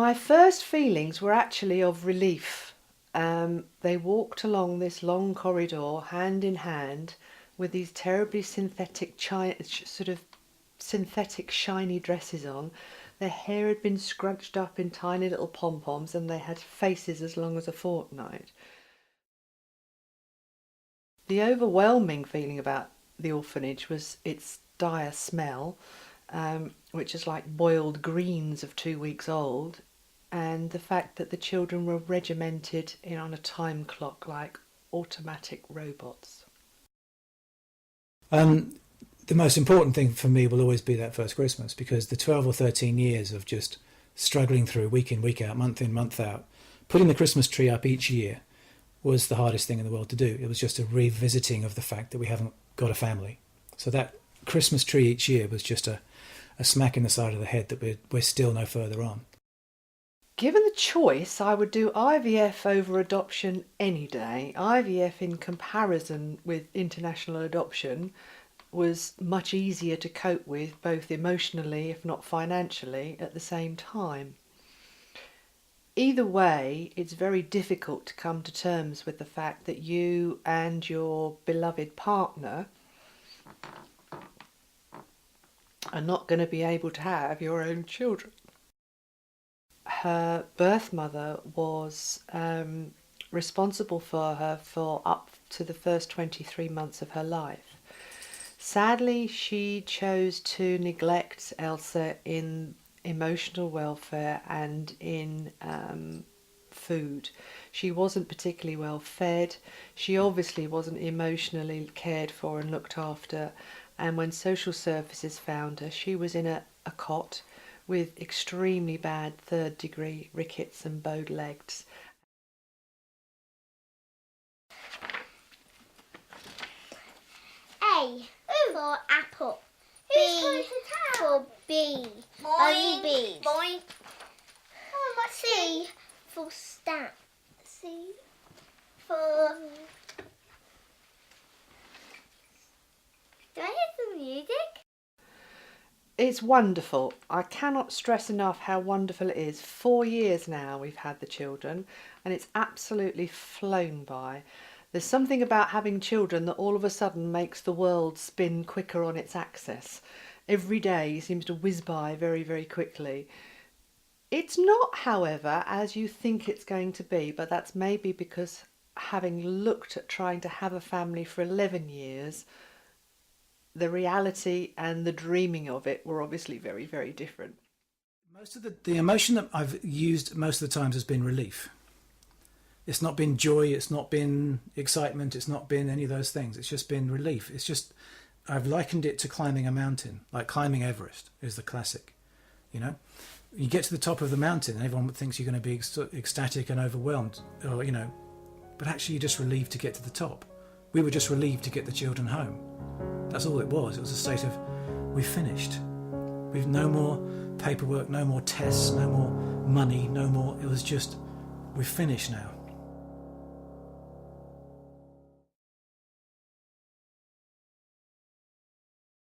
My first feelings were actually of relief. They walked along this long corridor hand in hand with these terribly synthetic shiny dresses on. Their hair had been scrunched up in tiny little pom-poms, and they had faces as long as a fortnight. The overwhelming feeling about the orphanage was its dire smell, which is like boiled greens of 2 weeks old, and the fact that the children were regimented in on a time clock like automatic robots. The most important thing for me will always be that first Christmas, because the 12 or 13 years of just struggling through week in, week out, month in, month out, putting the Christmas tree up each year was the hardest thing in the world to do. It was just a revisiting of the fact that we haven't got a family. So that Christmas tree each year was just a smack in the side of the head that we're still no further on. Given the choice, I would do IVF over adoption any day. IVF, in comparison with international adoption, was much easier to cope with, both emotionally, if not financially, at the same time. Either way, it's very difficult to come to terms with the fact that you and your beloved partner are not going to be able to have your own children. Her birth mother was responsible for her for up to the first 23 months of her life. Sadly, she chose to neglect Elsa in emotional welfare and in food. She wasn't particularly well fed. She obviously wasn't emotionally cared for and looked after. And when social services found her, she was in a cot with extremely bad third-degree rickets and bowed legs. A for apple. B for bee. Bunny bee. Boing. C for stamp. C for... Do I hear some music? It's wonderful. I cannot stress enough how wonderful it is. 4 years now we've had the children, and it's absolutely flown by. There's something about having children that all of a sudden makes the world spin quicker on its axis. Every day seems to whiz by very, very quickly. It's not, however, as you think it's going to be, but that's maybe because, having looked at trying to have a family for 11 years, the reality and the dreaming of it were obviously very, very different. Most of the emotion that I've used most of the times has been relief. It's not been joy, it's not been excitement, it's not been any of those things. It's just been relief. It's just, I've likened it to climbing a mountain, like climbing Everest is the classic, you know. You get to the top of the mountain and everyone thinks you're going to be ecstatic and overwhelmed, or, you know, but actually you're just relieved to get to the top. We were just relieved to get the children home. That's all it was. It was a state of, we've finished. We've no more paperwork, no more tests, no more money, no more. It was just, we've finished now.